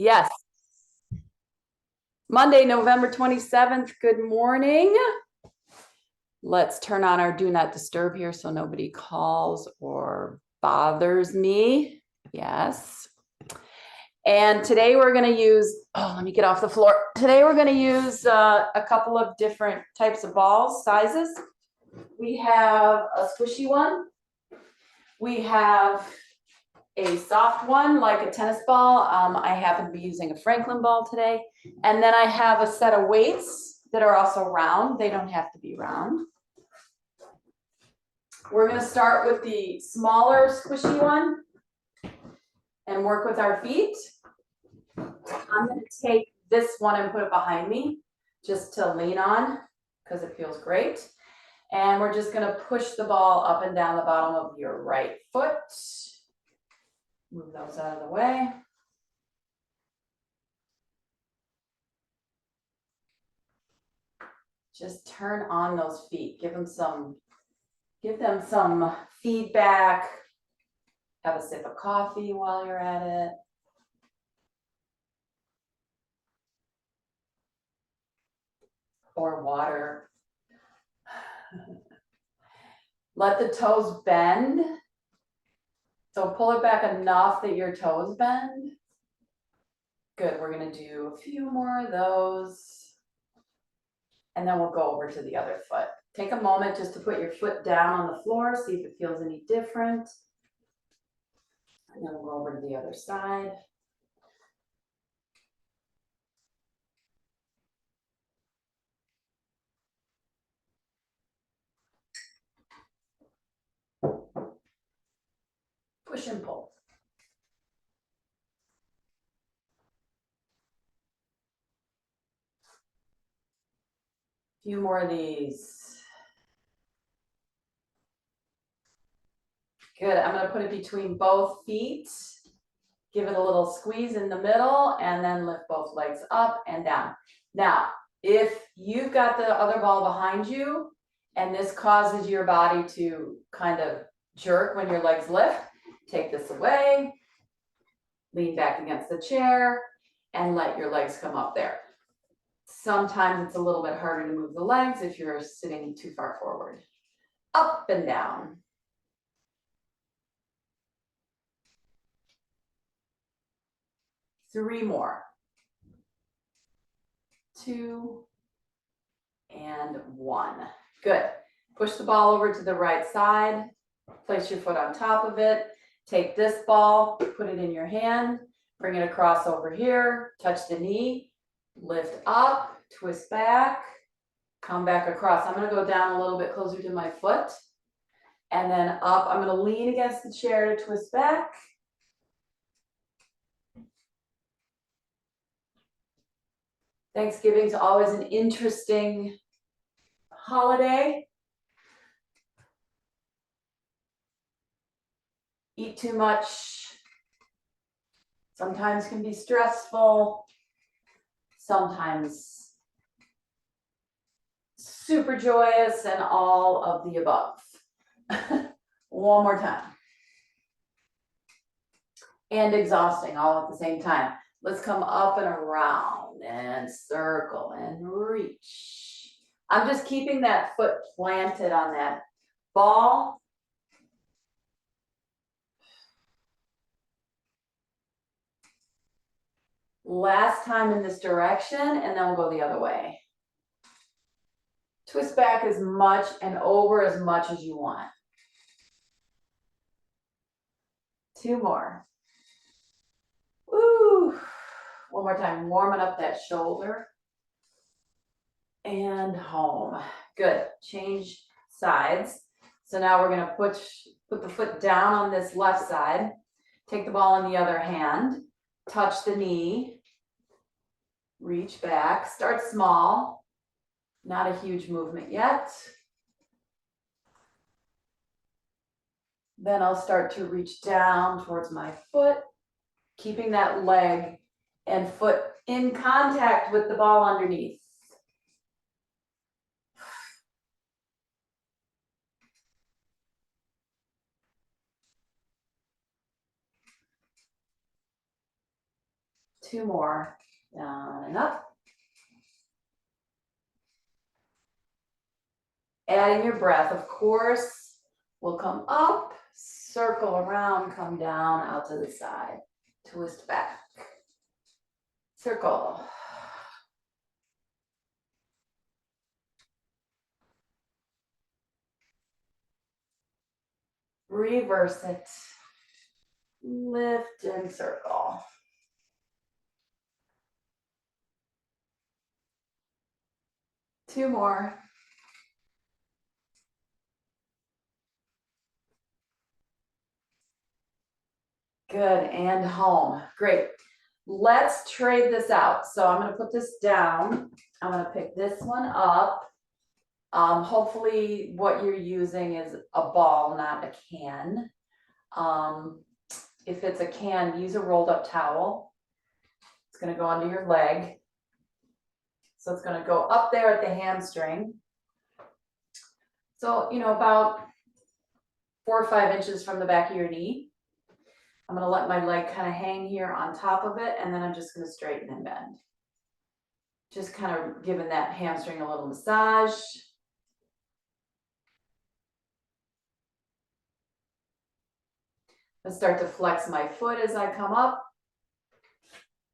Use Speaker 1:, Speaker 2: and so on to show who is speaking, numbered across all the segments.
Speaker 1: Yes. Monday, November 27th. Good morning. Let's turn on our do not disturb here so nobody calls or bothers me. Yes. And today we're going to use, let me get off the floor. Today we're going to use a couple of different types of balls, sizes. We have a squishy one. We have a soft one like a tennis ball. I happen to be using a Franklin ball today. And then I have a set of weights that are also round. They don't have to be round. We're going to start with the smaller squishy one and work with our feet. I'm going to take this one and put it behind me just to lean on because it feels great. And we're just going to push the ball up and down the bottom of your right foot. Move those out of the way. Just turn on those feet. Give them some feedback. Have a sip of coffee while you're at it. Or water. Let the toes bend. So pull it back enough that your toes bend. Good, we're gonna do a few more of those. And then we'll go over to the other foot. Take a moment just to put your foot down on the floor, see if it feels any different. And then we'll go over to the other side. Push and pull. A few more of these. Good, I'm gonna put it between both feet. Give it a little squeeze in the middle and then lift both legs up and down. Now, if you've got the other ball behind you and this causes your body to kind of jerk when your legs lift, take this away, lean back against the chair and let your legs come up there. Sometimes it's a little bit harder to move the legs if you're sitting too far forward. Up and down. Three more. 2 and 1. Good. Push the ball over to the right side. Place your foot on top of it. Take this ball, put it in your hand, bring it across over here, touch the knee, lift up, twist back, come back across. I'm going to go down a little bit closer to my foot and then up. I'm going to lean against the chair to twist back. Thanksgiving's always an interesting holiday. Eat too much sometimes can be stressful, sometimes super joyous, and all of the above. One more time. And exhausting all at the same time. Let's come up and around and circle and reach. I'm just keeping that foot planted on that ball. Last time in this direction, and then we'll go the other way. Twist back as much and over as much as you want. 2 more. Woo! One more time, warming up that shoulder. And home. Good. Change sides. So now we're going to put the foot down on this left side. Take the ball in the other hand. Touch the knee. Reach back. Start small. Not a huge movement yet. Then I'll start to reach down towards my foot, keeping that leg and foot in contact with the ball underneath. 2 more, down and up. Adding your breath, of course, will come up, circle around, come down, out to the side, twist back, circle. Reverse it, lift and circle. Two more. Good, and home. Great. Let's trade this out. So I'm going to put this down. I'm going to pick this one up. Hopefully what you're using is a ball, not a can. If it's a can, use a rolled up towel. It's going to go under your leg. So it's going to go up there at the hamstring. So, about 4 or 5 inches from the back of your knee. I'm going to let my leg kind of hang here on top of it, and then I'm just going to straighten and bend. Just kind of giving that hamstring a little massage. I start to flex my foot as I come up.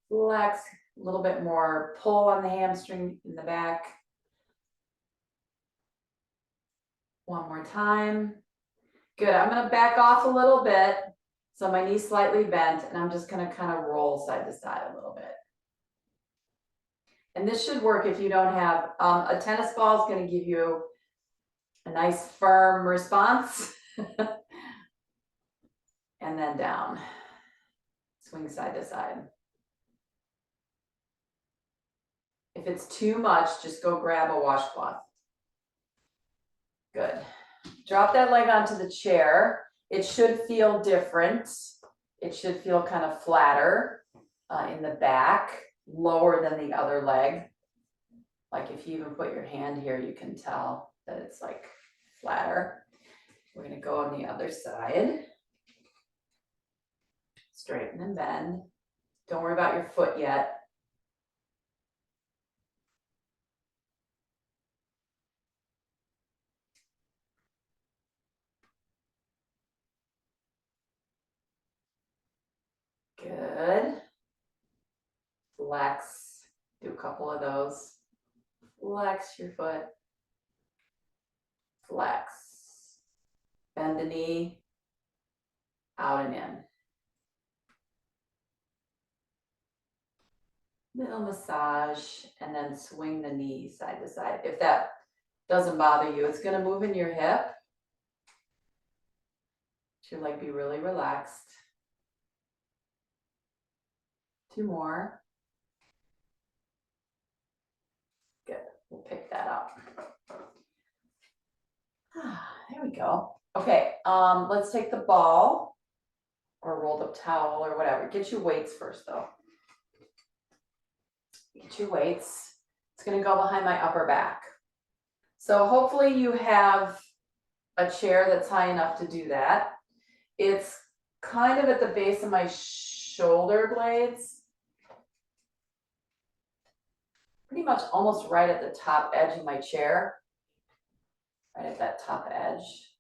Speaker 1: Flex, a little bit more pull on the hamstring in the back. One more time. Good, I'm going to back off a little bit. So my knee's slightly bent, and I'm just going to kind of roll side to side a little bit. And this should work if you don't have, a tennis ball is going to give you a nice firm response. And then down. Swing side to side. If it's too much, just go grab a washcloth. Good. Drop that leg onto the chair. It should feel different. It should feel kind of flatter in the back, lower than the other leg. Like if you even put your hand here, you can tell that it's like flatter. We're going to go on the other side. Straighten and bend. Don't worry about your foot yet. Good. Flex. Do a couple of those. Flex your foot. Flex. Bend the knee. Out and in. Little massage, and then swing the knee side to side. If that doesn't bother you, it's going to move in your hip. Should like be really relaxed. 2 more. Good. We'll pick that up. There we go. Okay. Let's take the ball or rolled up towel or whatever. Get your weights first, though. Get your weights. It's going to go behind my upper back. So hopefully you have a chair that's high enough to do that. It's kind of at the base of my shoulder blades. Pretty much almost right at the top edge of my chair. Right at that top edge.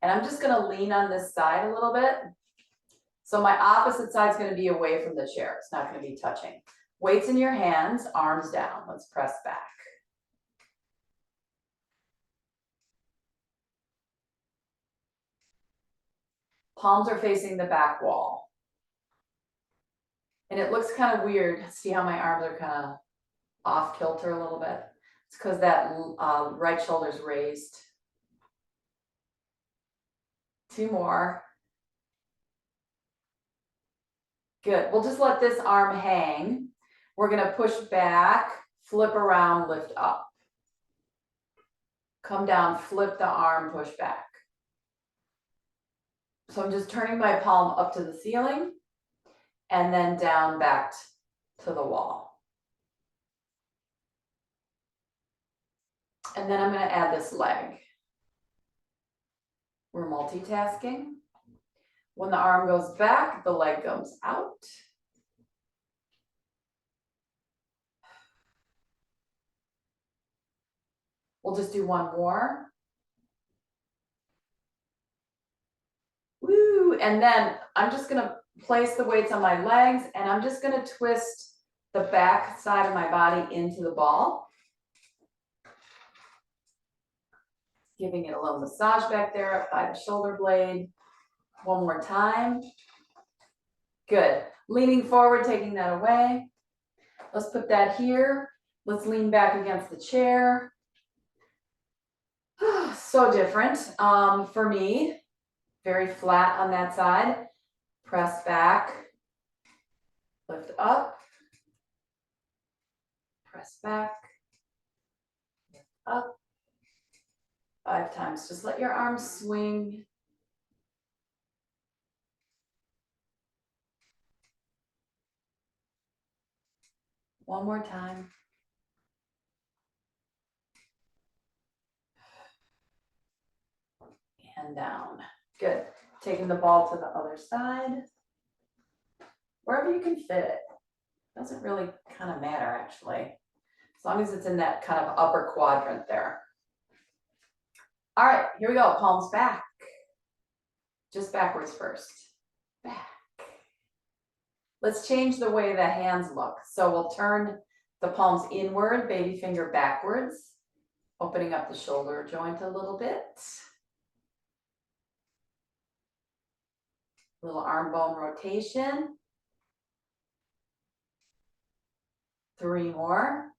Speaker 1: And I'm just going to lean on this side a little bit. So my opposite side is going to be away from the chair. It's not going to be touching. Weights in your hands, arms down. Let's press back. Palms are facing the back wall. And it looks kind of weird. See how my arms are kind of off kilter a little bit? It's because that right shoulder's raised. 2 more. Good. We'll just let this arm hang. We're going to push back, flip around, lift up. Come down, flip the arm, push back. So I'm just turning my palm up to the ceiling and then down back to the wall. And then I'm going to add this leg. We're multitasking. When the arm goes back, the leg goes out. We'll just do one more. Woo, and then I'm just gonna place the weights on my legs and I'm just gonna twist the back side of my body into the ball. Giving it a little massage back there by the shoulder blade. One more time. Good. Leaning forward, taking that away. Let's put that here. Let's lean back against the chair. So different for me. Very flat on that side. Press back. Lift up. Press back. Lift up. 5 times. Just let your arms swing. One more time. And down. Good. Taking the ball to the other side. Wherever you can fit it. Doesn't really kind of matter actually. As long as it's in that kind of upper quadrant there. All right, here we go. Palms back. Just backwards first. Back. Let's change the way the hands look. So we'll turn the palms inward, baby finger backwards, opening up the shoulder joint a little bit. Little arm bone rotation. 3 more.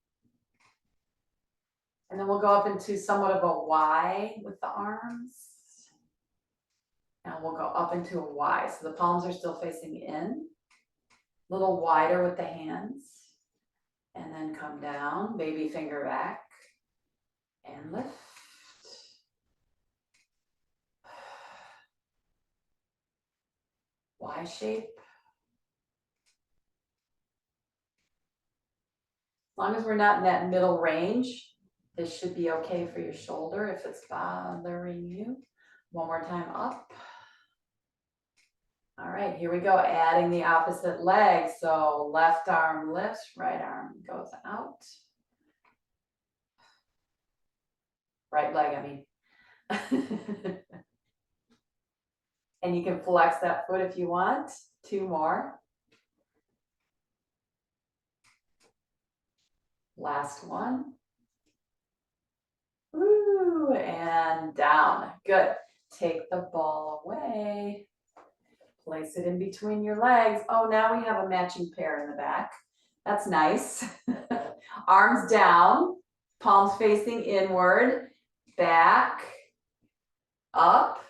Speaker 1: And then we'll go up into somewhat of a Y with the arms. And we'll go up into a Y. So the palms are still facing in. A little wider with the hands. And then come down, baby finger back. And lift. Y shape. As long as we're not in that middle range, this should be okay for your shoulder if it's bothering you. One more time up. All right, here we go. Adding the opposite leg. So left arm lifts, right arm goes out. Right leg, I mean. And you can flex that foot if you want. 2 more. Last one. Woo, and down. Good. Take the ball away. Place it in between your legs. Oh, now we have a matching pair in the back. That's nice. Arms down, palms facing inward, back, up.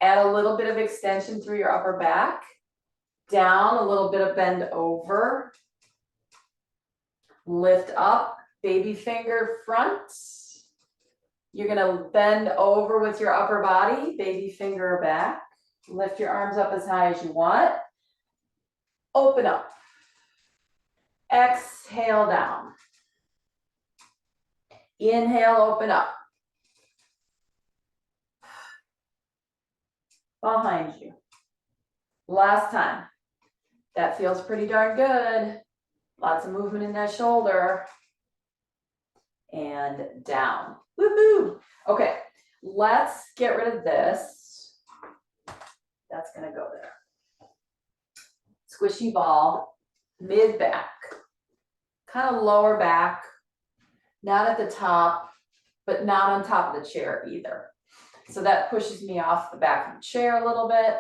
Speaker 1: Add a little bit of extension through your upper back. Down, a little bit of bend over. Lift up, baby finger front. You're gonna bend over with your upper body, baby finger back. Lift your arms up as high as you want. Open up. Exhale down. Inhale, open up. Behind you. Last time. That feels pretty darn good. Lots of movement in that shoulder. And down. Woohoo! Okay, let's get rid of this. That's gonna go there. Squishy ball, mid back, kind of lower back, not at the top, but not on top of the chair either. So that pushes me off the back of the chair a little bit.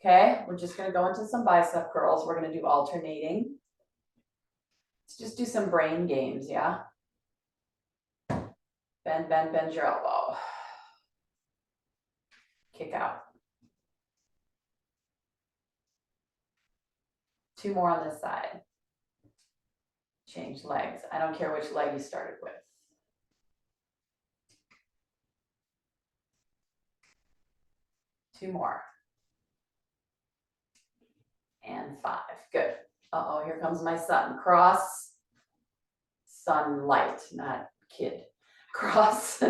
Speaker 1: Okay, we're just gonna go into some bicep curls. We're gonna do alternating. Let's just do some brain games, yeah? Bend, bend, bend your elbow. Kick out. 2 more on this side. Change legs. I don't care which leg you started with. 2 more. And 5. Good. Uh-oh, here comes my son. Cross. Sunlight, not kid. Cross.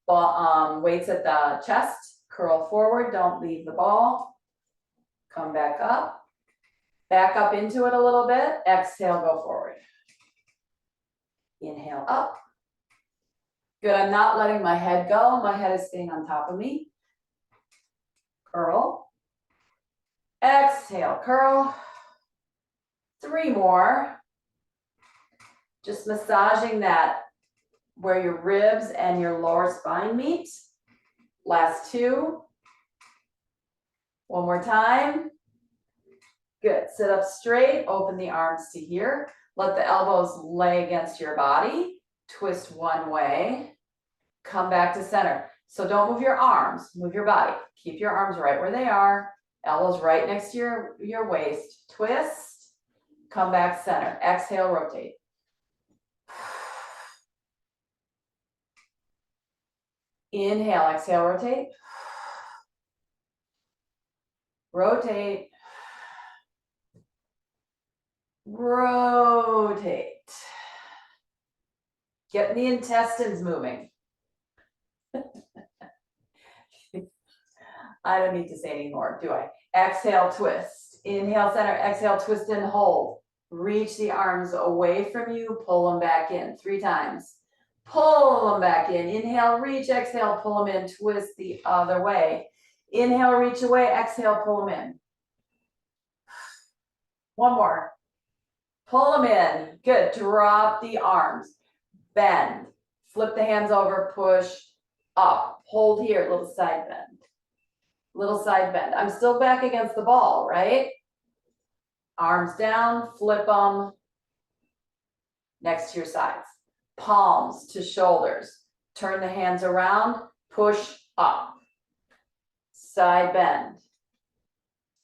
Speaker 1: Ball, weights at the chest. Curl forward. Don't leave the ball. Come back up. Back up into it a little bit. Exhale, go forward. Inhale up. Good, I'm not letting my head go. My head is staying on top of me. Curl. Exhale, curl. 3 more. Just massaging that where your ribs and your lower spine meet. Last 2. One more time. Good, sit up straight, open the arms to here. Let the elbows lay against your body. Twist one way. Come back to center. So don't move your arms, move your body. Keep your arms right where they are. Elbows right next to your waist. Twist, come back center. Exhale, rotate. Inhale, exhale, rotate. Rotate. Rotate. Get the intestines moving. I don't need to say anymore, do I? Exhale, twist. Inhale, center. Exhale, twist and hold. Reach the arms away from you. Pull them back in 3 times. Pull them back in. Inhale, reach. Exhale, pull them in. Twist the other way. Inhale, reach away. Exhale, pull them in. One more. Pull them in. Good. Drop the arms. Bend. Flip the hands over. Push up. Hold here. Little side bend. Little side bend. I'm still back against the ball, right? Arms down, flip them next to your sides. Palms to shoulders. Turn the hands around, push up. Side bend.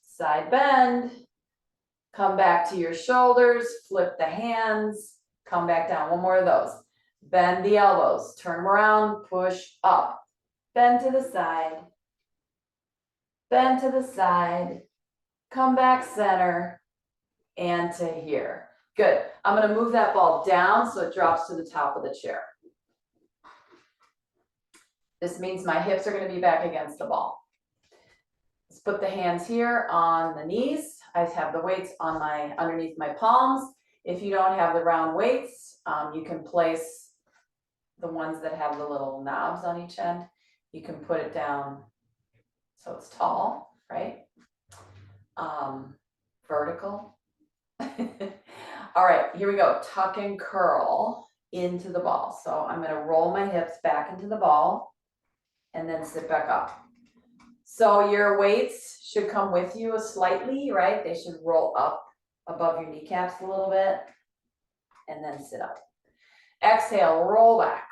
Speaker 1: Side bend. Come back to your shoulders, flip the hands, come back down. One more of those. Bend the elbows, turn them around, push up. Bend to the side. Bend to the side, come back center, and to here. Good. I'm going to move that ball down so it drops to the top of the chair. This means my hips are going to be back against the ball. Let's put the hands here on the knees. I have the weights on underneath my palms. If you don't have the round weights, you can place the ones that have the little knobs on each end. You can put it down so it's tall, right? Vertical. All right, here we go. Tuck and curl into the ball. So I'm going to roll my hips back into the ball and then sit back up. So your weights should come with you slightly, right? They should roll up above your kneecaps a little bit and then sit up. Exhale, roll back.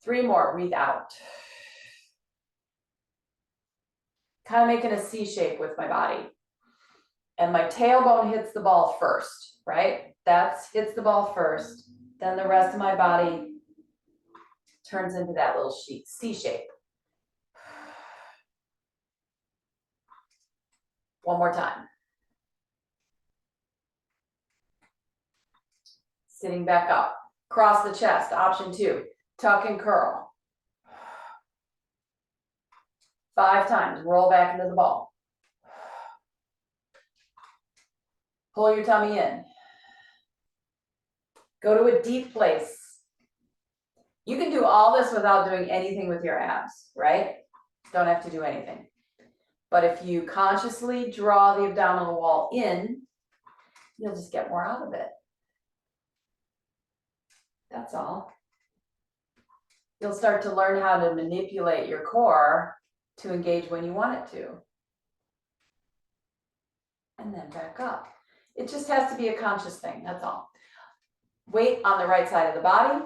Speaker 1: 3 more, breathe out. Kind of making a C shape with my body. And my tailbone hits the ball first, right? Hits the ball first. Then the rest of my body turns into that little C shape. One more time. Sitting back up. Cross the chest, option 2. Tuck and curl. 5 times, roll back into the ball. Pull your tummy in. Go to a deep place. You can do all this without doing anything with your abs, right? Don't have to do anything. But if you consciously draw the abdominal wall in, you'll just get more out of it. That's all. You'll start to learn how to manipulate your core to engage when you want it to. And then back up. It just has to be a conscious thing, that's all. Weight on the right side of the body.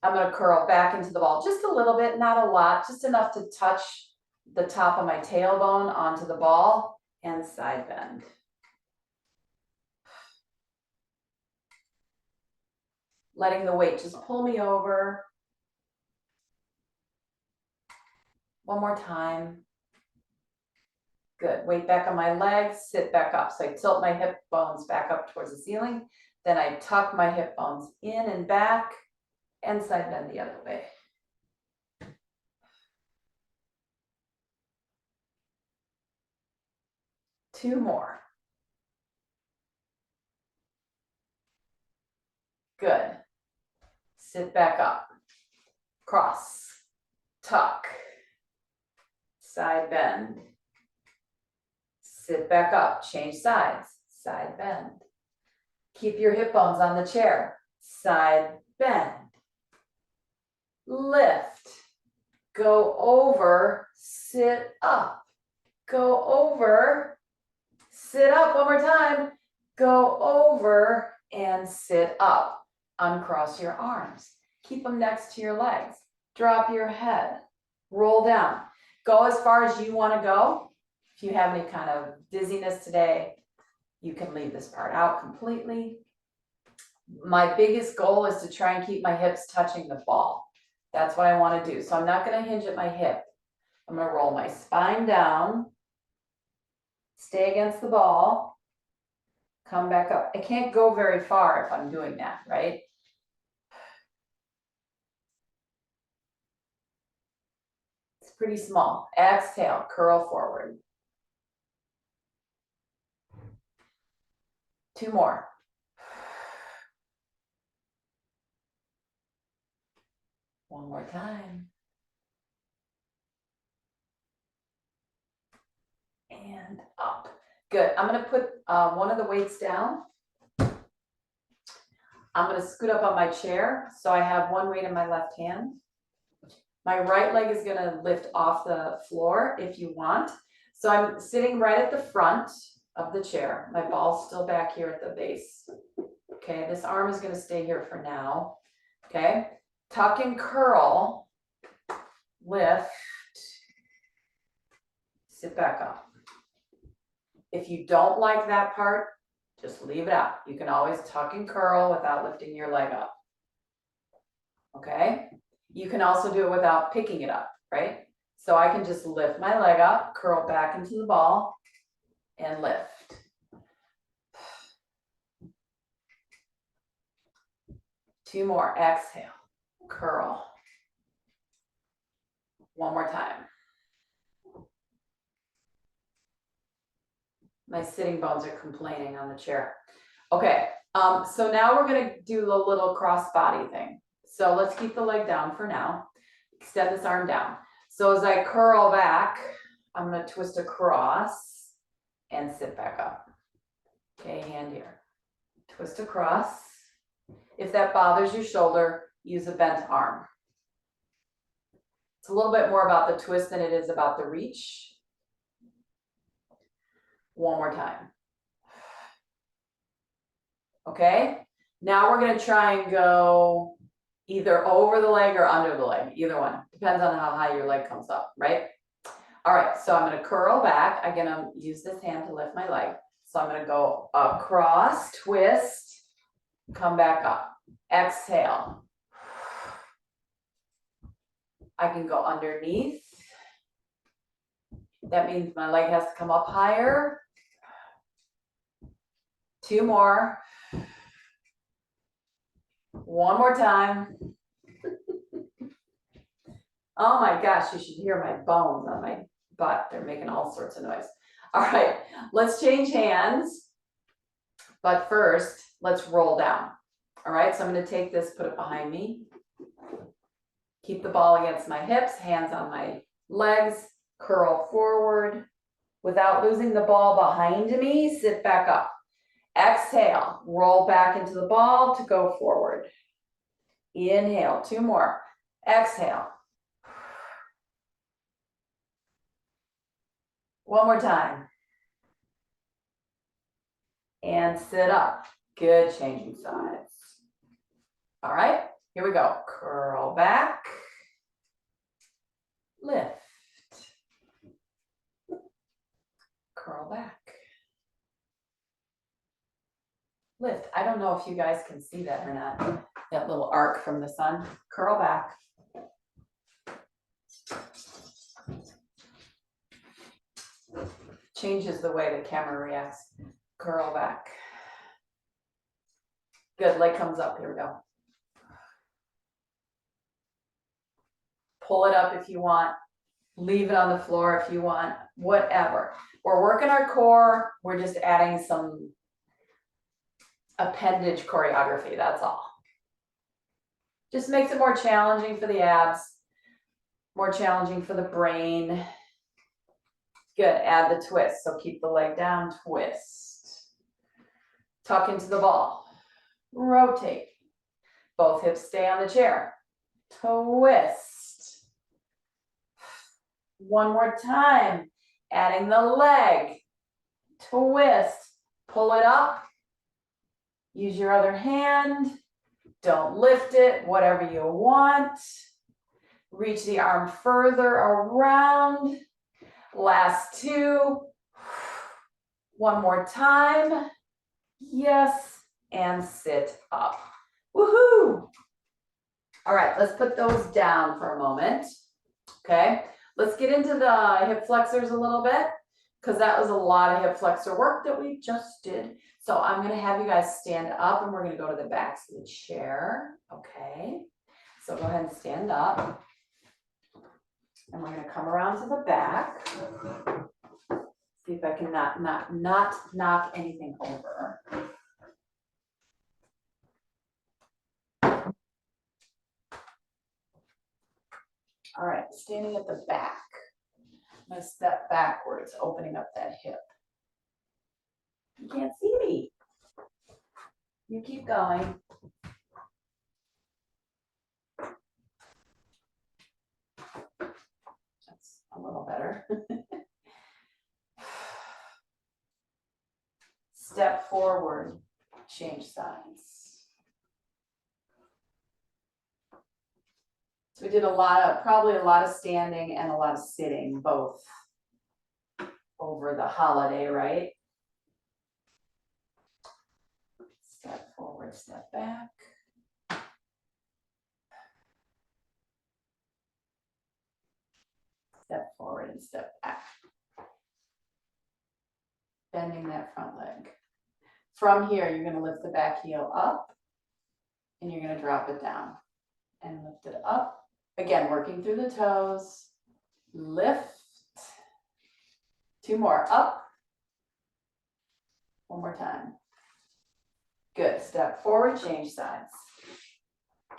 Speaker 1: I'm going to curl back into the ball just a little bit, not a lot, just enough to touch the top of my tailbone onto the ball and side bend. Letting the weight just pull me over. One more time. Good. Weight back on my legs, sit back up. So I tilt my hip bones back up towards the ceiling. Then I tuck my hip bones in and back and side bend the other way. Two more. Good. Sit back up. Cross. Tuck. Side bend. Sit back up. Change sides. Side bend. Keep your hip bones on the chair. Side bend. Lift. Go over. Sit up. Go over. Sit up one more time. Go over and sit up. Uncross your arms. Keep them next to your legs. Drop your head. Roll down. Go as far as you want to go. If you have any kind of dizziness today, you can leave this part out completely. My biggest goal is to try and keep my hips touching the ball. That's what I want to do. So I'm not going to hinge at my hip. I'm going to roll my spine down. Stay against the ball. Come back up. I can't go very far if I'm doing that, right? It's pretty small. Exhale, curl forward. 2 more. One more time. And up. Good. I'm going to put one of the weights down. I'm going to scoot up on my chair. So I have one weight in my left hand. My right leg is going to lift off the floor if you want. So I'm sitting right at the front of the chair. My ball's still back here at the base. Okay, this arm is going to stay here for now. Okay, tuck and curl, lift, sit back up. If you don't like that part, just leave it out. You can always tuck and curl without lifting your leg up. Okay, you can also do it without picking it up, right? So I can just lift my leg up, curl back into the ball, and lift. Two more. Exhale, curl. One more time. My sitting bones are complaining on the chair. Okay, so now we're going to do the little cross body thing. So let's keep the leg down for now. Extend this arm down. So as I curl back, I'm going to twist across and sit back up. Okay, hand here. Twist across. If that bothers your shoulder, use a bent arm. It's a little bit more about the twist than it is about the reach. One more time. Okay, now we're going to try and go either over the leg or under the leg, either one. Depends on how high your leg comes up, right? All right, so I'm going to curl back. I'm going to use this hand to lift my leg. So I'm going to go across, twist, come back up. Exhale. I can go underneath. That means my leg has to come up higher. 2 more. One more time. Oh my gosh, you should hear my bones on my butt. They're making all sorts of noise. All right, let's change hands. But first, let's roll down. All right, so I'm going to take this, put it behind me. Keep the ball against my hips, hands on my legs, curl forward. Without losing the ball behind me, sit back up. Exhale, roll back into the ball to go forward. Inhale, 2 more. Exhale. One more time. And sit up. Good, changing sides. All right, here we go. Curl back. Lift. Curl back. Lift. I don't know if you guys can see that or not. That little arc from the sun. Curl back. Changes the way the camera reacts. Curl back. Good, leg comes up. Here we go. Pull it up if you want. Leave it on the floor if you want. Whatever. We're working our core. We're just adding some appendage choreography. That's all. Just makes it more challenging for the abs, more challenging for the brain. Good, add the twist. So keep the leg down, twist. Tuck into the ball, rotate. Both hips stay on the chair, twist. One more time, adding the leg, twist. Pull it up, use your other hand. Don't lift it, whatever you want. Reach the arm further around. Last two. One more time. Yes, and sit up. Woohoo! All right, let's put those down for a moment. Okay, let's get into the hip flexors a little bit because that was a lot of hip flexor work that we just did. So I'm gonna have you guys stand up and we're gonna go to the backs of the chair, okay? So go ahead and stand up. And we're gonna come around to the back. See if I can not knock anything over. All right, standing at the back. I'm gonna step backwards, opening up that hip. You can't see me. You keep going. That's a little better. Step forward, change sides. So we did probably a lot of standing and a lot of sitting, both over the holiday, right? Step forward, step back. Step forward and step back. Bending that front leg. From here, you're gonna lift the back heel up and you're gonna drop it down and lift it up. Again, working through the toes. Lift. Two more, up. One more time. Good, step forward, change sides.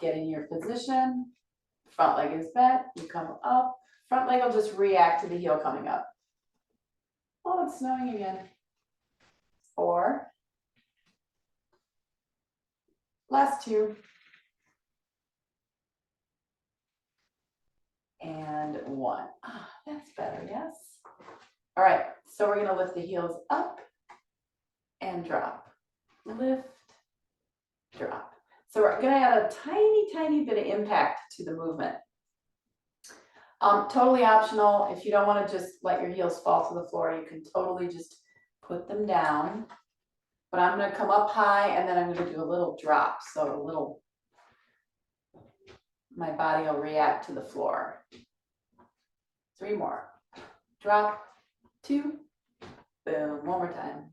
Speaker 1: Get in your position. Front leg is bent, you come up. Front leg will just react to the heel coming up. Oh, it's snowing again. 4. Last 2. And 1. Ah, that's better, yes? All right, so we're gonna lift the heels up and drop. Lift, drop. So we're gonna add a tiny bit of impact to the movement. Totally optional. If you don't want to just let your heels fall to the floor, you can totally just put them down. But I'm going to come up high and then I'm going to do a little drop. So my body will react to the floor. 3 more. Drop, 2, boom, one more time,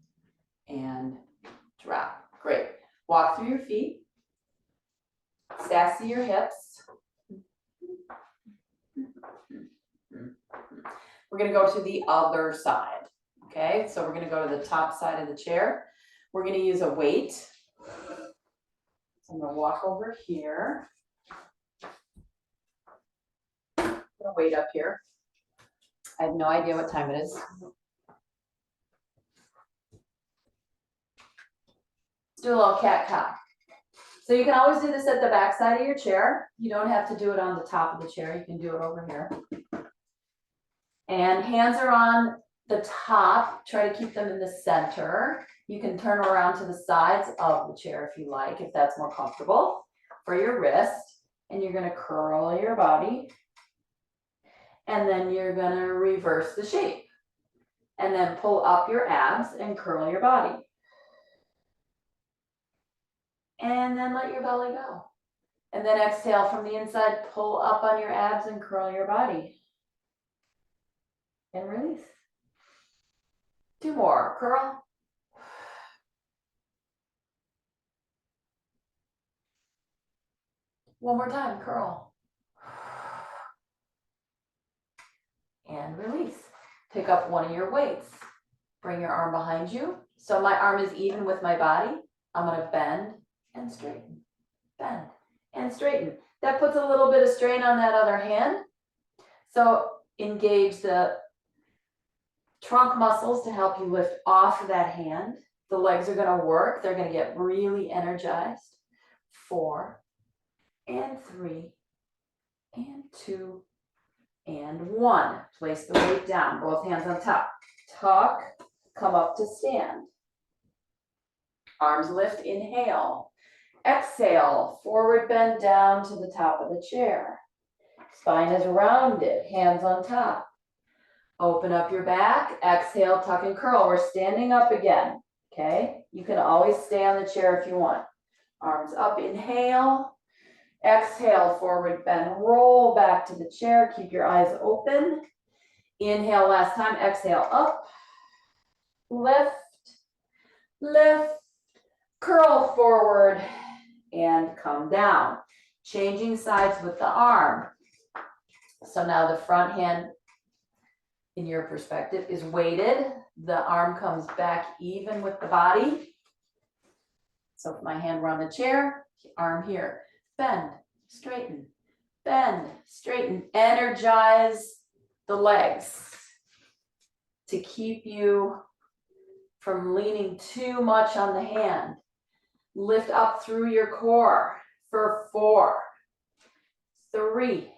Speaker 1: and drop. Great. Walk through your feet. Sassy your hips. We're going to go to the other side. Okay, so we're going to go to the top side of the chair. We're going to use a weight. So I'm going to walk over here. Put a weight up here. I have no idea what time it is. Let's do a little cat cock. So you can always do this at the back side of your chair. You don't have to do it on the top of the chair. You can do it over here. And hands are on the top. Try to keep them in the center. You can turn around to the sides of the chair if you like, if that's more comfortable for your wrist. And you're going to curl your body. And then you're going to reverse the shape. And then pull up your abs and curl your body. And then let your belly go. And then exhale from the inside, pull up on your abs and curl your body. And release. 2 more, curl. One more time, curl. And release. Pick up one of your weights. Bring your arm behind you. So my arm is even with my body. I'm going to bend and straighten. Bend and straighten. That puts a little bit of strain on that other hand. So engage the trunk muscles to help you lift off of that hand. The legs are going to work. They're going to get really energized. 4 and 3 and 2 and 1. Place the weight down, both hands on top. Tuck, come up to stand. Arms lift, inhale. Exhale, forward bend down to the top of the chair. Spine is rounded, hands on top. Open up your back, exhale, tuck and curl. We're standing up again, okay? You can always stay on the chair if you want. Arms up, inhale. Exhale, forward bend, roll back to the chair. Keep your eyes open. Inhale last time, exhale, up. Lift, lift, curl forward, and come down. Changing sides with the arm. So now the front hand, in your perspective, is weighted. The arm comes back even with the body. So if my hand were on the chair, arm here, bend, straighten, energize the legs to keep you from leaning too much on the hand. Lift up through your core for 4, 3,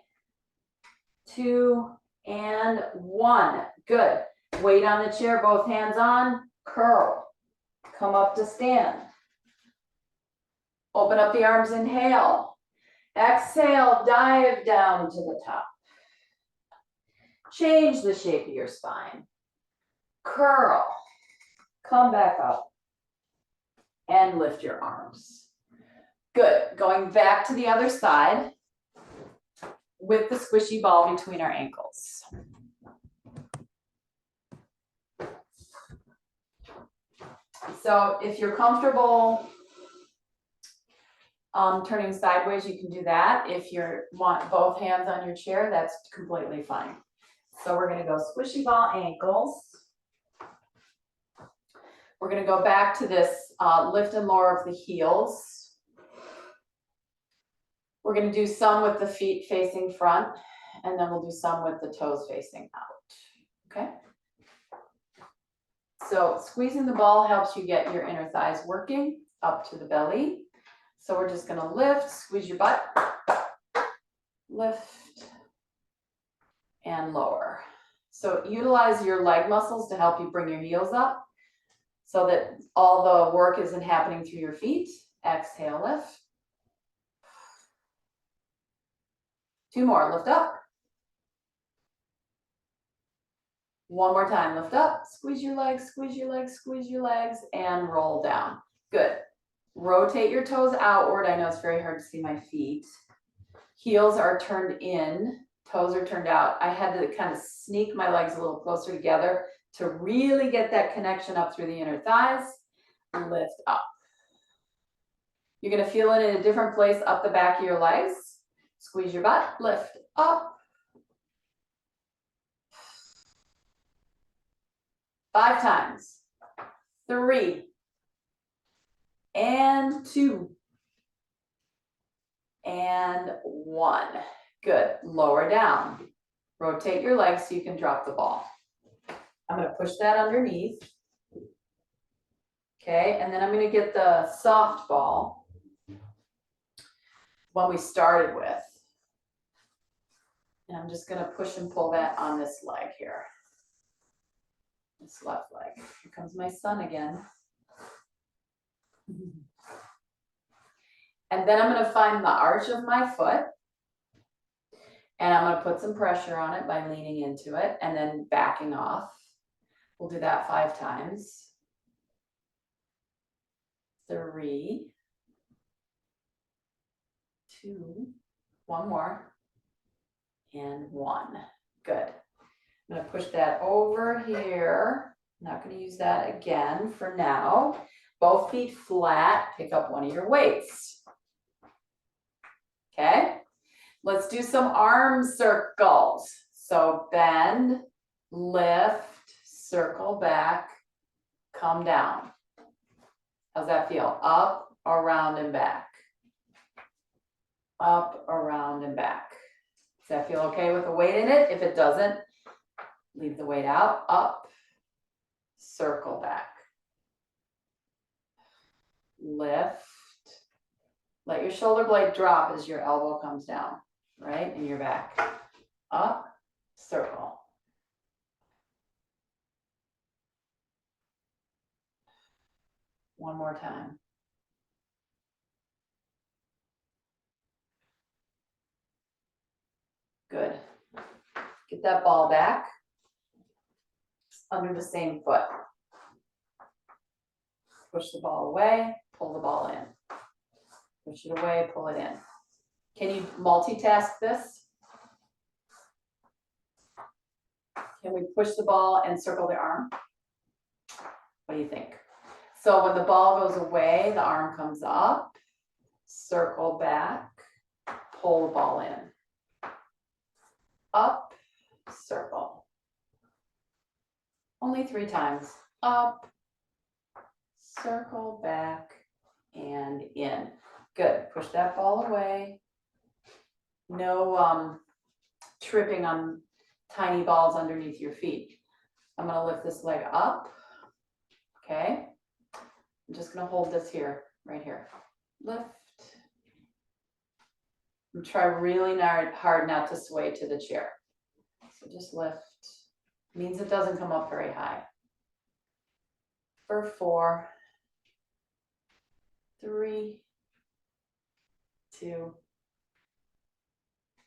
Speaker 1: 2, and 1. Good. Weight on the chair, both hands on, curl. Come up to stand. Open up the arms, inhale. Exhale, dive down to the top. Change the shape of your spine. Curl. Come back up. And lift your arms. Good. Going back to the other side with the squishy ball between our ankles. So if you're comfortable turning sideways, you can do that. If you want both hands on your chair, that's completely fine. So we're going to go squishy ball ankles. We're going to go back to this lift and lower of the heels. We're going to do some with the feet facing front, and then we'll do some with the toes facing out. Okay? So squeezing the ball helps you get your inner thighs working up to the belly. So we're just going to lift, squeeze your butt, lift, and lower. So utilize your leg muscles to help you bring your heels up so that all the work isn't happening through your feet. Exhale, lift. 2 more, lift up. 1 more time, lift up, squeeze your legs, squeeze your legs, squeeze your legs, and roll down. Good. Rotate your toes outward. I know it's very hard to see my feet. Heels are turned in, toes are turned out. I had to kind of sneak my legs a little closer together to really get that connection up through the inner thighs. Lift up. You're going to feel it in a different place up the back of your legs. Squeeze your butt, lift up. 5 times. 3 and 2 and 1. Good. Lower down. Rotate your legs so you can drop the ball. I'm going to push that underneath. Okay, and then I'm going to get the soft ball one we started with. And I'm just going to push and pull that on this leg here. This left leg. Here comes my son again. And then I'm going to find the arch of my foot. And I'm going to put some pressure on it by leaning into it and then backing off. We'll do that 5 times. 3, 2, 1 more, and 1. Good. I'm going to push that over here. I'm not going to use that again for now. Both feet flat. Pick up one of your weights. Okay. Let's do some arm circles. So bend, lift, circle back, come down. How's that feel? Up, around, and back. up, around, and back. Does that feel okay with the weight in it? If it doesn't, leave the weight out. Up, circle back. Lift. Let your shoulder blade drop as your elbow comes down, right? And your back. Up, circle. One more time. Good. Get that ball back under the same foot. Push the ball away, pull the ball in. Push it away, pull it in. Can you multitask this? Can we push the ball and circle the arm? What do you think? So when the ball goes away, the arm comes up, circle back, pull the ball in. Up, circle. Only 3 times. Up, circle back, and in. Good. Push that ball away. No tripping on tiny balls underneath your feet. I'm going to lift this leg up. Okay. I'm just going to hold this here, right here. Lift. And try really hard not to sway to the chair. So just lift. Means it doesn't come up very high. For 4, 3, 2,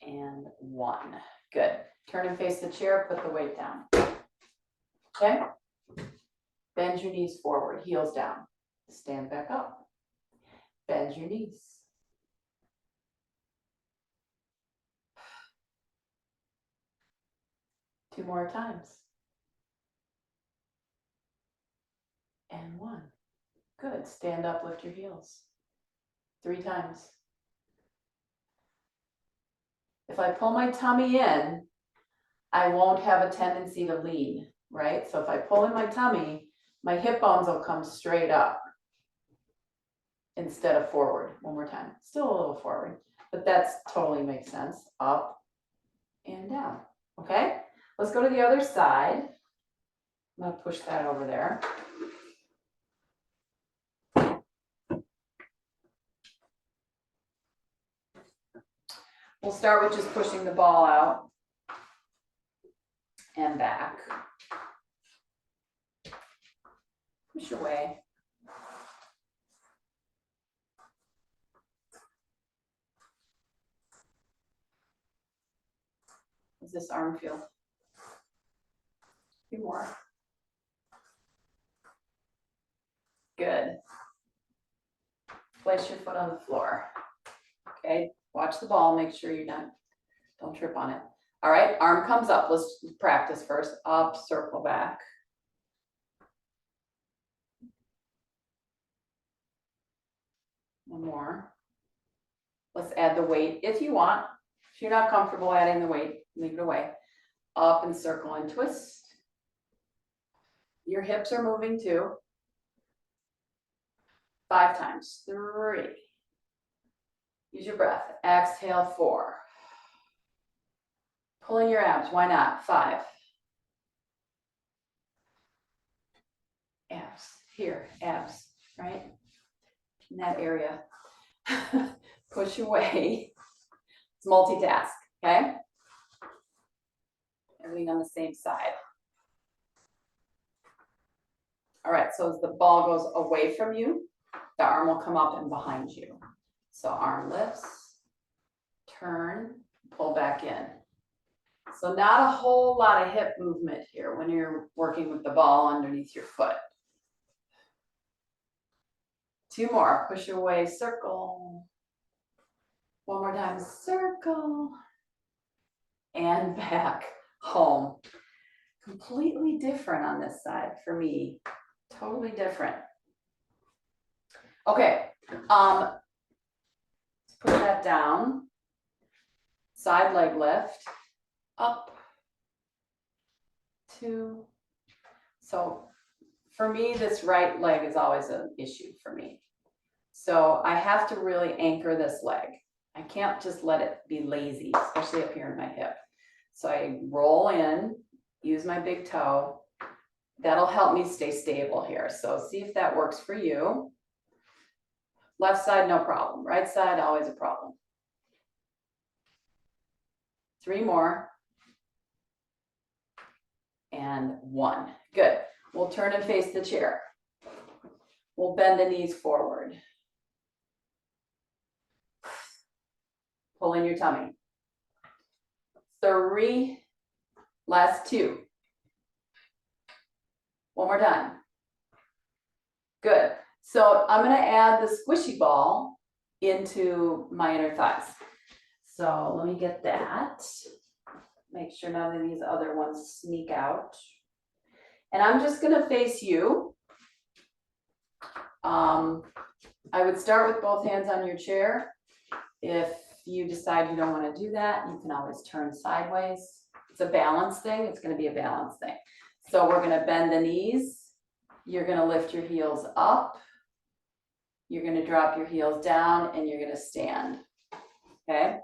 Speaker 1: and 1. Good. Turn and face the chair, put the weight down. Okay? Bend your knees forward, heels down. Stand back up. Bend your knees. Two more times. And 1. Good. Stand up, lift your heels. 3 times. If I pull my tummy in, I won't have a tendency to lean, right? So if I pull in my tummy, my hip bones will come straight up instead of forward. One more time. Still a little forward, but that's totally makes sense. Up and down. Okay? Let's go to the other side. I'm going to push that over there. We'll start with just pushing the ball out and back. Push away. How's this arm feel? A few more. Good. Place your foot on the floor. Okay, watch the ball, make sure you're not, don't trip on it. All right, arm comes up. Let's practice first. Up, circle back. One more. Let's add the weight if you want. If you're not comfortable adding the weight, leave it away. Up and circle and twist. Your hips are moving too. 5 times. 3. Use your breath. Exhale, 4. Pull in your abs. Why not? 5. Abs. Here. Abs. Right? In that area. Push away. It's multitask. Okay? Everything on the same side. All right. So as the ball goes away from you, the arm will come up and behind you. So arm lifts, turn, pull back in. So not a whole lot of hip movement here when you're working with the ball underneath your foot. 2 more, push away, circle. 1 more time, circle. And back, home. Completely different on this side for me, totally different. Okay, let's put that down. Side leg lift, up, 2. So for me, this right leg is always an issue for me. So I have to really anchor this leg. I can't just let it be lazy, especially up here in my hip. So I roll in, use my big toe. That'll help me stay stable here. So see if that works for you. Left side, no problem. Right side, always a problem. 3 more. And 1. Good. We'll turn and face the chair. We'll bend the knees forward. Pull in your tummy. 3. Last 2. One more time. Good. So I'm going to add the squishy ball into my inner thighs. So let me get that. Make sure none of these other ones sneak out. And I'm just going to face you. I would start with both hands on your chair. If you decide you don't want to do that, you can always turn sideways. It's a balance thing. It's going to be a balance thing. So we're going to bend the knees. You're going to lift your heels up. You're going to drop your heels down and you're going to stand. Okay?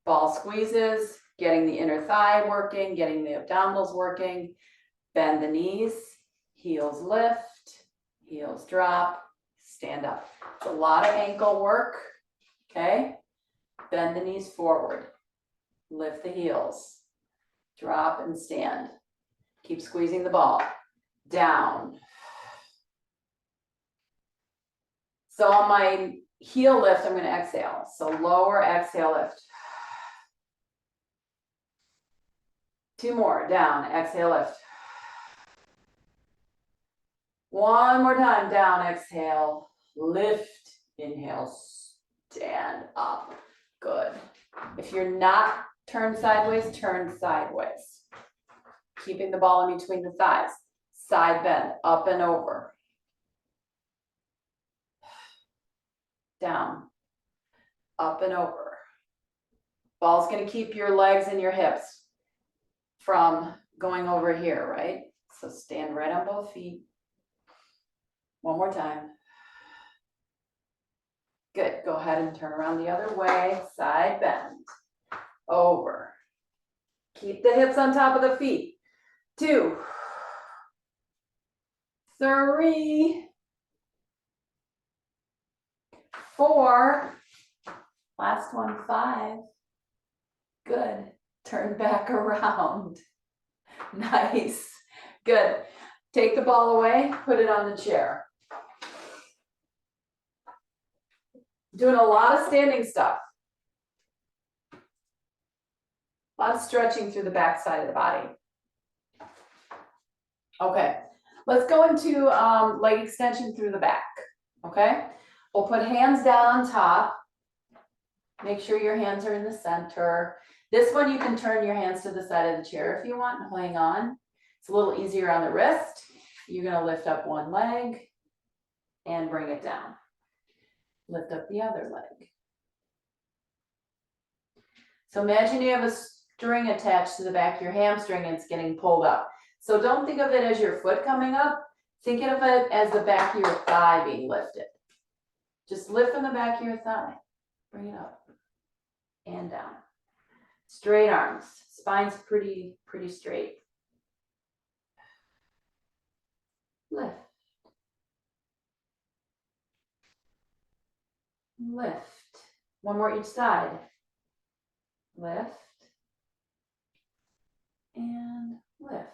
Speaker 1: Ball squeezes, getting the inner thigh working, getting the abdominals working. Bend the knees, heels lift, heels drop, stand up. It's a lot of ankle work. Okay? Bend the knees forward. Lift the heels. Drop and stand. Keep squeezing the ball. Down. So on my heel lift, I'm going to exhale. So lower, exhale, lift. 2 more. Down, exhale, lift. 1 more time. Down, exhale, lift. Inhale, stand up. Good. If you're not turned sideways, turn sideways. Keeping the ball in between the thighs. Side bend, up and over. Down, up and over. Ball's going to keep your legs and your hips from going over here, right? So stand right on both feet. 1 more time. Good. Go ahead and turn around the other way. Side bend. Over. Keep the hips on top of the feet. 2. 3. 4. Last one, 5. Good. Turn back around. Nice. Good. Take the ball away, put it on the chair. Doing a lot of standing stuff. A lot of stretching through the back side of the body. Okay, let's go into leg extension through the back. Okay, we'll put hands down on top. Make sure your hands are in the center. This one you can turn your hands to the side of the chair if you want and hang on. It's a little easier on the wrist. You're going to lift up one leg and bring it down. Lift up the other leg. So imagine you have a string attached to the back of your hamstring and it's getting pulled up. So don't think of it as your foot coming up. Think of it as the back of your thigh being lifted. Just lift from the back of your thigh. Bring it up and down. Straight arms. Spine's pretty straight. Lift. Lift. 1 more each side. Lift. And lift.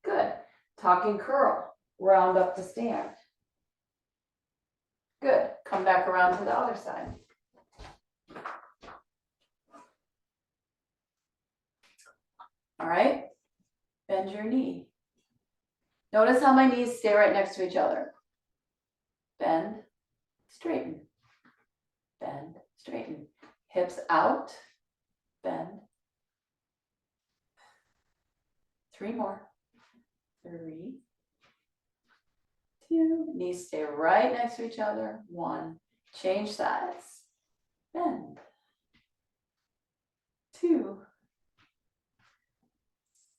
Speaker 1: Good. Talking curl. Round up to stand. Good. Come back around to the other side. All right. Bend your knee. Notice how my knees stay right next to each other. Bend, straighten. Bend, straighten. Hips out. Bend. 3 more. 3. 2. Knees stay right next to each other. 1. Change sides. Bend. 2.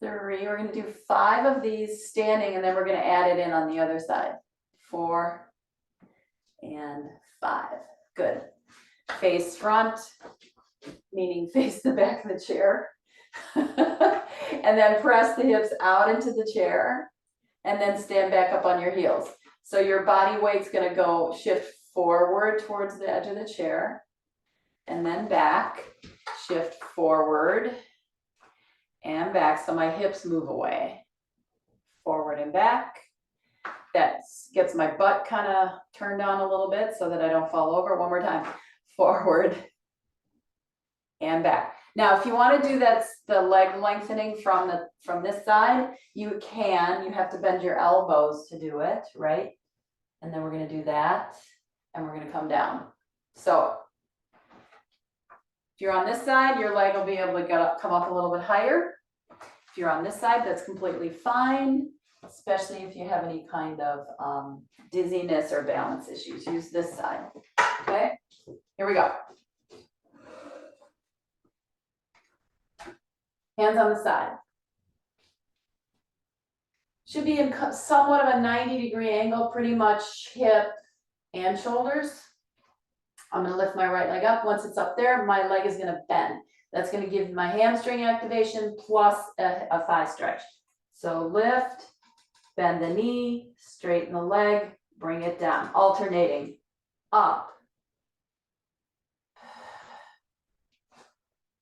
Speaker 1: 3. We're going to do 5 of these standing, and then we're going to add it in on the other side. 4 and 5. Good. face front, meaning face the back of the chair. And then press the hips out into the chair and then stand back up on your heels. So your body weight's gonna go shift forward towards the edge of the chair and then back, shift forward and back. So my hips move away, forward and back. That gets my butt kind of turned on a little bit so that I don't fall over. One more time, forward and back. Now, if you want to do that's the leg lengthening from this side, you can. You have to bend your elbows to do it, right? And then we're going to do that, and we're going to come down. So if you're on this side, your leg will be able to come up a little bit higher. If you're on this side, that's completely fine, especially if you have any kind of dizziness or balance issues. Use this side. Okay, here we go. Hands on the side. Should be in somewhat of a 90-degree angle, pretty much hip and shoulders. I'm going to lift my right leg up. Once it's up there, my leg is going to bend. That's going to give my hamstring activation plus a thigh stretch. So lift, bend the knee, straighten the leg, bring it down, alternating up,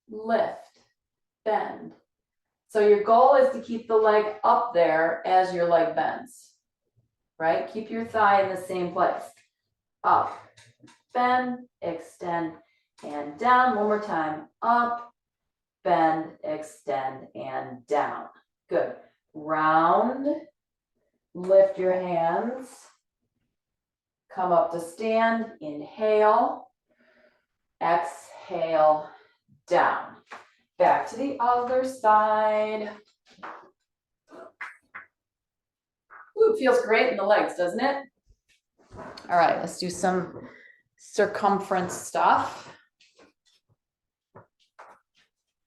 Speaker 1: lift, bend. So your goal is to keep the leg up there as your leg bends, right? Keep your thigh in the same place. Up, bend, extend, and down. One more time. Up, bend, extend, and down. Good. Round, lift your hands, come up to stand, inhale, exhale, down. Back to the other side. Ooh, feels great in the legs, doesn't it? All right, let's do some circumference stuff.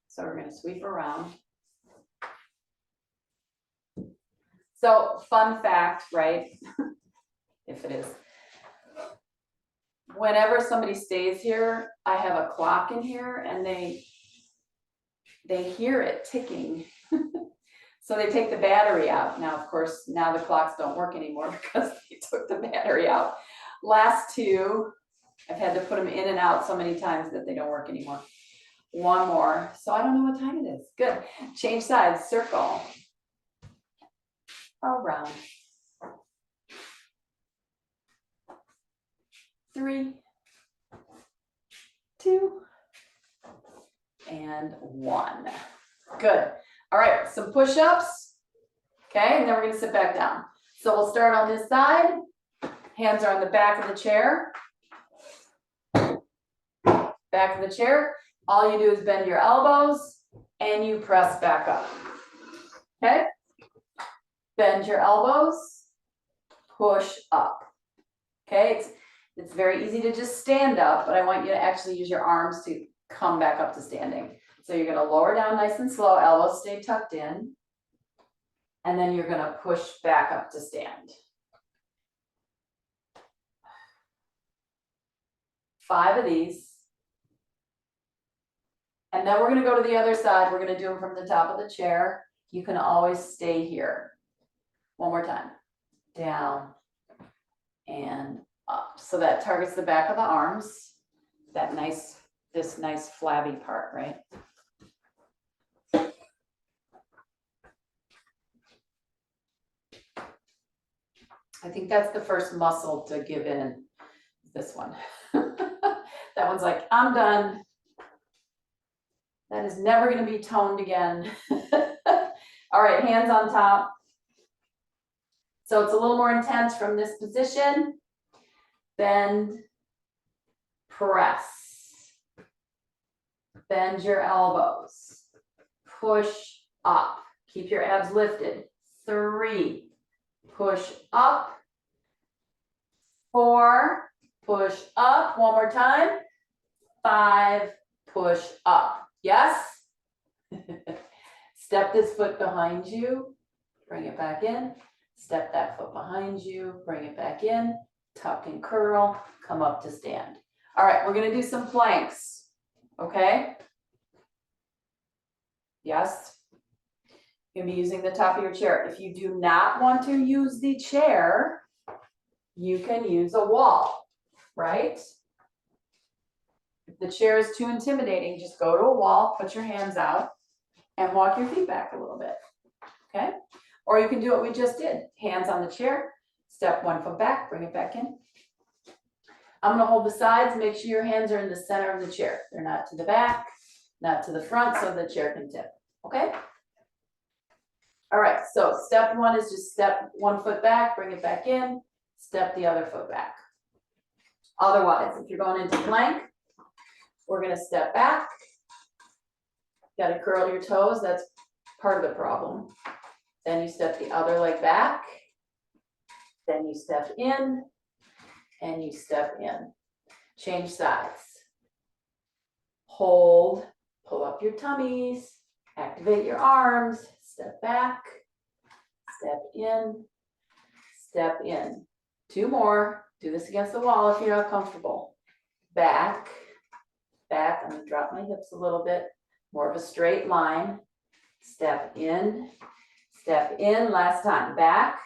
Speaker 1: So we're going to sweep around. So fun fact, right? If it is. Whenever somebody stays here, I have a clock in here and they hear it ticking. So they take the battery out. Now, of course, now the clocks don't work anymore because they took the battery out. Last two, I've had to put them in and out so many times that they don't work anymore. One more. So I don't know what time it is. Good. Change sides, circle. Around. 3, 2, and 1. Good. All right, some push-ups. Okay, and then we're going to sit back down. So we'll start on this side. Hands are on the back of the chair. Back of the chair. All you do is bend your elbows and you press back up. Okay? Bend your elbows, push up. Okay, it's very easy to just stand up, but I want you to actually use your arms to come back up to standing. So you're going to lower down nice and slow, elbows stay tucked in, and then you're going to push back up to stand. 5 of these. And then we're going to go to the other side. We're going to do them from the top of the chair. You can always stay here. One more time. Down and up. So that targets the back of the arms. This nice flabby part, right? I think that's the first muscle to give in. This one. That one's like, I'm done. That is never going to be toned again. All right, hands on top. So it's a little more intense from this position. Bend, press. Bend your elbows. Push up. Keep your abs lifted. 3. Push up. 4. Push up. One more time. 5. Push up. Yes? Step this foot behind you. Bring it back in. Step that foot behind you. Bring it back in. Tuck and curl. Come up to stand. All right, we're gonna do some planks, okay? Yes. You're gonna be using the top of your chair. If you do not want to use the chair, you can use a wall, right? If the chair is too intimidating, just go to a wall, put your hands out, and walk your feet back a little bit, okay? Or you can do what we just did. Hands on the chair, step 1 foot back, bring it back in. I'm gonna hold the sides, make sure your hands are in the center of the chair. They're not to the back, not to the front, so the chair can tip, okay? All right, so step 1 is just step 1 foot back, bring it back in, step the other foot back. Otherwise, if you're going into plank, we're gonna step back. You gotta curl your toes, that's part of the problem. Then you step the other leg back. Then you step in, and you step in. Change sides. Hold, pull up your tummies, activate your arms, step back, step in, step in. 2 more, do this against the wall if you're not comfortable. Back, back, I'm gonna drop my hips a little bit, more of a straight line. Step in, last time, back,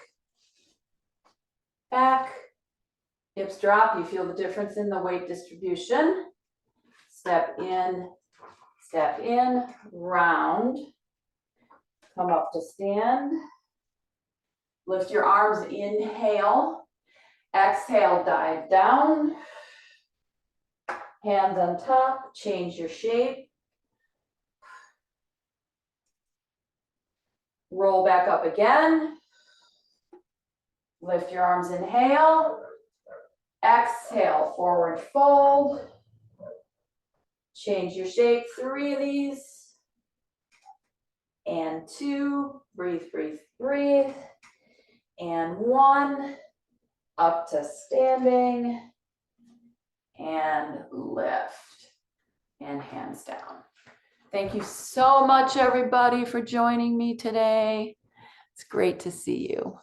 Speaker 1: back, hips drop, you feel the difference in the weight distribution. Step in, round, come up to stand. Lift your arms, inhale, exhale, dive down. Hands on top, change your shape. Roll back up again. Lift your arms, inhale. Exhale, forward fold. Change your shape, 3 of these. And 2, breathe, breathe, breathe. And 1, up to standing. And lift. And hands down. Thank you so much, everybody, for joining me today. It's great to see you.